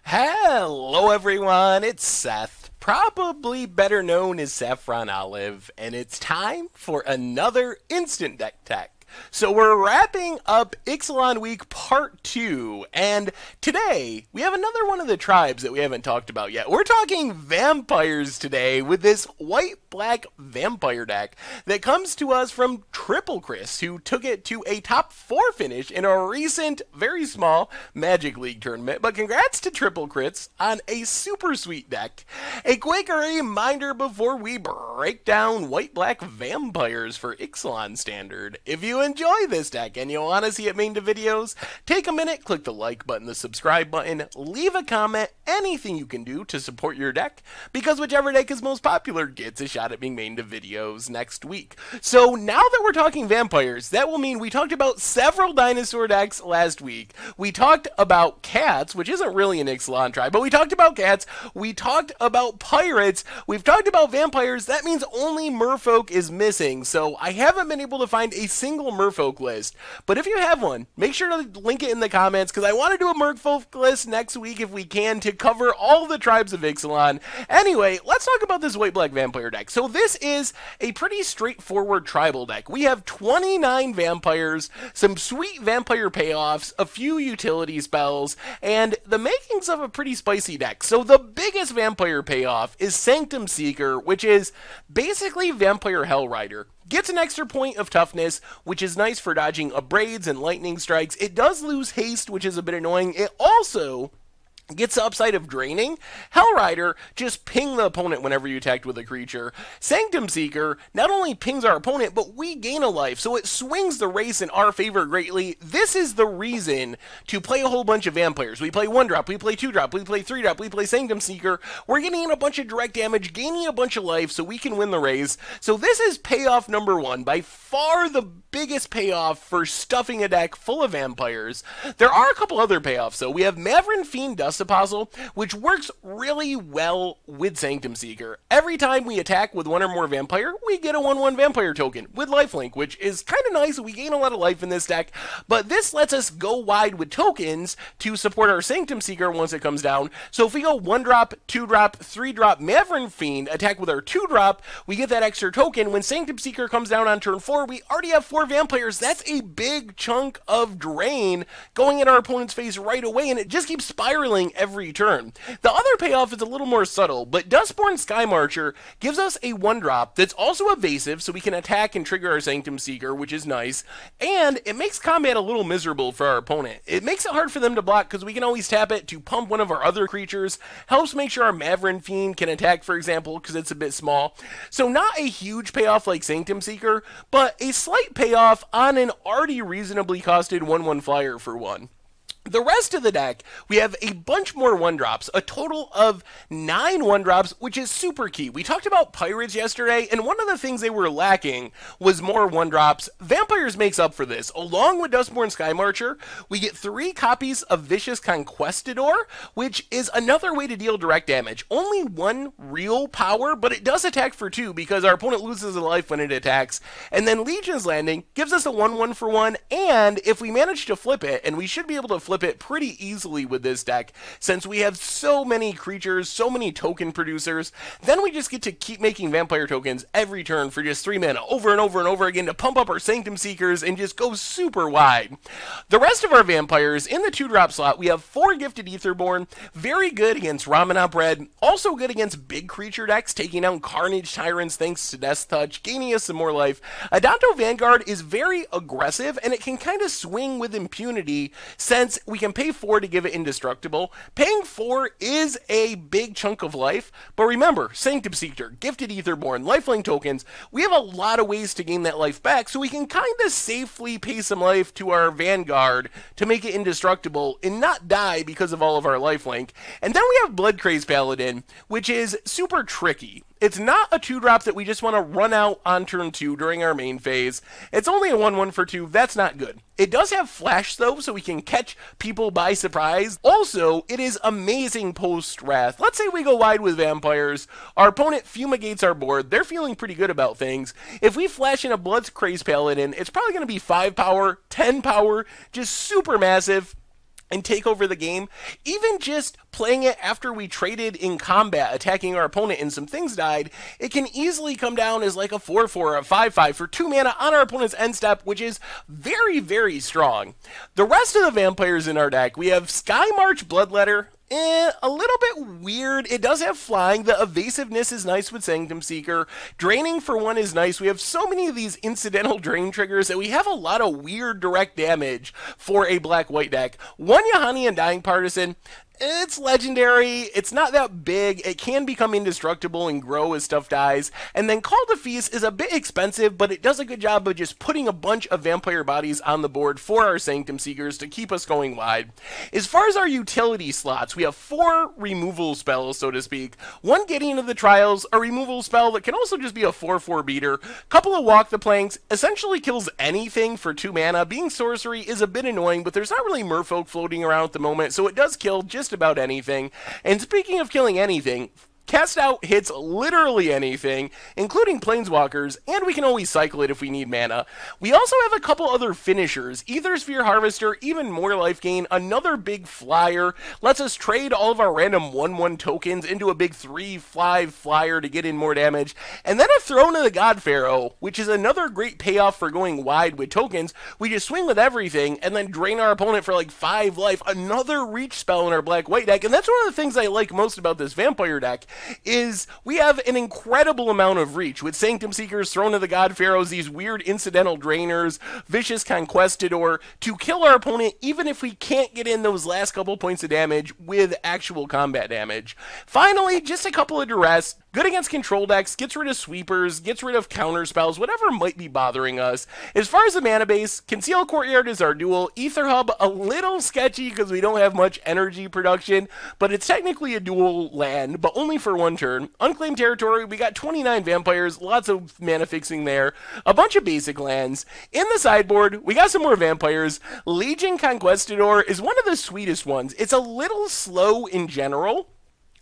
Hello everyone, it's Seth, probably better known as Saffron Olive, and it's time for another Instant Deck Tech. So we're wrapping up Ixalan Week Part 2, and today we have another one of the tribes that we haven't talked about yet. We're talking vampires today with this white-black vampire deck that comes to us from Triple Chris, who took it to a top 4 finish in a recent, very small Magic League tournament. But congrats to Triple Chris on a super sweet deck. A quick reminder before we break down white-black vampires for Ixalan Standard. If you enjoy this deck and you want to see it made into videos, take a minute, click the like button, the subscribe button, leave a comment, anything you can do to support your deck, because whichever deck is most popular gets a shot at being made into videos next week. So now that we're talking vampires, that will mean we talked about several dinosaur decks last week. We talked about cats, which isn't really an Ixalan tribe, but we talked about cats, we talked about pirates, we've talked about vampires. That means only merfolk is missing, so I haven't been able to find a single merfolk list. But if you have one, make sure to link it in the comments, because I want to do a merfolk list next week if we can to cover all the tribes of Ixalan. Anyway, let's talk about this white-black vampire deck. So this is a pretty straightforward tribal deck. We have 29 vampires, some sweet vampire payoffs, a few utility spells, and the makings of a pretty spicy deck. So the biggest vampire payoff is Sanctum Seeker, which is basically Vampire Hellrider. Gets an extra point of toughness, which is nice for dodging abrades and lightning strikes. It does lose haste, which is a bit annoying. It also gets the upside of draining. Hellrider, just ping the opponent whenever you attacked with a creature. Sanctum Seeker not only pings our opponent, but we gain a life, so it swings the race in our favor greatly. This is the reason to play a whole bunch of vampires. We play 1-drop, we play 2-drop, we play 3-drop, we play Sanctum Seeker. We're getting in a bunch of direct damage, gaining a bunch of life, so we can win the race. So this is payoff number 1, by far the biggest payoff for stuffing a deck full of vampires. There are a couple other payoffs, though. We have Maverick Fiend Dust Apostle, which works really well with Sanctum Seeker. Every time we attack with one or more vampire, we get a 1/1 vampire token with lifelink, which is kind of nice. We gain a lot of life in this deck, but this lets us go wide with tokens to support our Sanctum Seeker once it comes down. So if we go 1-drop, 2-drop, 3-drop Maverick Fiend, attack with our 2-drop, we get that extra token. When Sanctum Seeker comes down on turn 4, we already have 4 vampires. That's a big chunk of drain going in our opponent's face right away, and it just keeps spiraling every turn. The other payoff is a little more subtle, but Dustborn Sky Marcher gives us a 1-drop that's also evasive, so we can attack and trigger our Sanctum Seeker, which is nice, and it makes combat a little miserable for our opponent. It makes it hard for them to block because we can always tap it to pump one of our other creatures, helps make sure our Maverick Fiend can attack, for example, because it's a bit small. So not a huge payoff like Sanctum Seeker, but a slight payoff on an already reasonably costed 1/1 flyer for 1. The rest of the deck, we have a bunch more 1-drops, a total of 9 1-drops, which is super key. We talked about pirates yesterday, and one of the things they were lacking was more 1-drops. Vampires makes up for this. Along with Dustborn Sky Marcher, we get 3 copies of Vicious Conquistador, which is another way to deal direct damage. Only 1 real power, but it does attack for 2 because our opponent loses a life when it attacks. And then Legion's Landing gives us a 1/1 for 1, and if we manage to flip it, and we should be able to flip it pretty easily with this deck since we have so many creatures, so many token producers, then we just get to keep making vampire tokens every turn for just 3 mana over and over and over again to pump up our Sanctum Seekers and just go super wide. The rest of our vampires in the 2-drop slot, we have 4 Gifted Aetherborn, very good against Ramanop Red, also good against big creature decks, taking out Carnage Tyrants thanks to Death Touch, gaining us some more life. Adanto Vanguard is very aggressive, and it can kind of swing with impunity since we can pay 4 to give it indestructible. Paying 4 is a big chunk of life, but remember, Sanctum Seeker, Gifted Aetherborn, lifelink tokens, we have a lot of ways to gain that life back, so we can kind of safely pay some life to our Vanguard to make it indestructible and not die because of all of our lifelink. And then we have Bloodcrazed Paladin, which is super tricky. It's not a 2-drop that we just want to run out on turn 2 during our main phase. It's only a 1/1 for 2. That's not good. It does have flash, though, so we can catch people by surprise. Also, it is amazing post-wrath. Let's say we go wide with vampires. Our opponent fumigates our board. They're feeling pretty good about things. If we flash in a Bloodcrazed Paladin, it's probably going to be 5 power, 10 power, just super massive. and take over the game, even just playing it after we traded in combat, attacking our opponent and some things died, it can easily come down as like a 4-4 or a 5-5 for 2 mana on our opponent's end step, which is very, very strong. The rest of the vampires in our deck, we have Sky March Bloodletter. A little bit weird. It does have flying. The evasiveness is nice with Sanctum Seeker. Draining for 1 is nice. We have so many of these incidental drain triggers that we have a lot of weird direct damage for a black-white deck. 1 Yahani and Dying Partisan. It's legendary, it's not that big, it can become indestructible and grow as stuff dies, and then Call to Feast is a bit expensive, but it does a good job of just putting a bunch of vampire bodies on the board for our Sanctum Seekers to keep us going wide. As far as our utility slots, we have 4 removal spells, so to speak. 1 Gideon of the Trials, a removal spell that can also just be a 4-4 beater. Couple of Walk the Planks, essentially kills anything for 2 mana. Being sorcery is a bit annoying, but there's not really merfolk floating around at the moment, so it does kill just about anything. And speaking of killing anything, Cast Out hits literally anything, including Planeswalkers, and we can always cycle it if we need mana. We also have a couple other finishers. Aethersphere Harvester, even more life gain, another big flyer, lets us trade all of our random 1/1 tokens into a big 3/5 flyer to get in more damage, and then a Throne of the God Pharaoh, which is another great payoff for going wide with tokens. We just swing with everything, and then drain our opponent for like 5 life, another reach spell in our black-white deck, and that's one of the things I like most about this vampire deck, is we have an incredible amount of reach with Sanctum Seekers, Throne of the God Pharaohs, these weird incidental drainers, Vicious Conquistador, to kill our opponent even if we can't get in those last couple points of damage with actual combat damage. Finally, just a couple of duress. Good against control decks, gets rid of sweepers, gets rid of counter spells, whatever might be bothering us. As far as the mana base, Concealed Courtyard is our dual. Aether Hub, a little sketchy because we don't have much energy production, but it's technically a dual land, but only for 1 turn. Unclaimed Territory, we got 29 vampires, lots of mana fixing there, a bunch of basic lands. In the sideboard, we got some more vampires. Legion Conquistador is one of the sweetest ones. It's a little slow in general,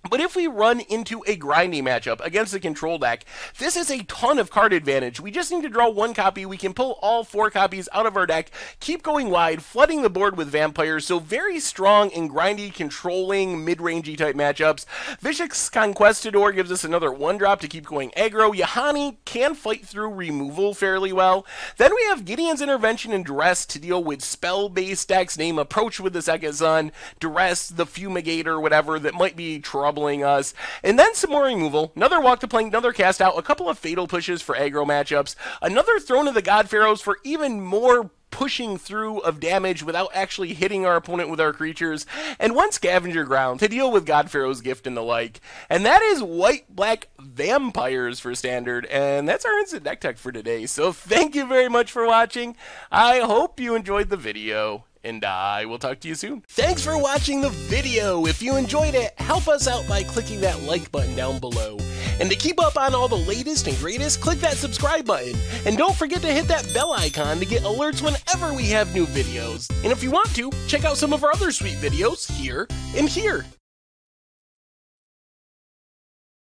but if we run into a grinding matchup against a control deck, this is a ton of card advantage. We just need to draw 1 copy. We can pull all 4 copies out of our deck, keep going wide, flooding the board with vampires. So very strong in grindy, controlling, mid-rangey type matchups. Vicious Conquistador gives us another 1-drop to keep going aggro. Yahani can fight through removal fairly well. Then we have Gideon's Intervention and Duress to deal with spell-based decks. Name Approach with the Second Sun, Duress, the Fumigator, whatever, that might be troubling us, and then some more removal, another Walk the Plank, another Cast Out, a couple of Fatal Pushes for aggro matchups, another Throne of the God Pharaohs for even more pushing through of damage without actually hitting our opponent with our creatures, and 1 Scavenger Ground to deal with God Pharaoh's Gift and the like. And that is white-black vampires for standard, and that's our instant deck tech for today. So thank you very much for watching. I hope you enjoyed the video, and I will talk to you soon. Thanks for watching the video. If you enjoyed it, help us out by clicking that like button down below. And to keep up on all the latest and greatest, click that subscribe button. And don't forget to hit that bell icon to get alerts whenever we have new videos. And if you want to, check out some of our other sweet videos here and here.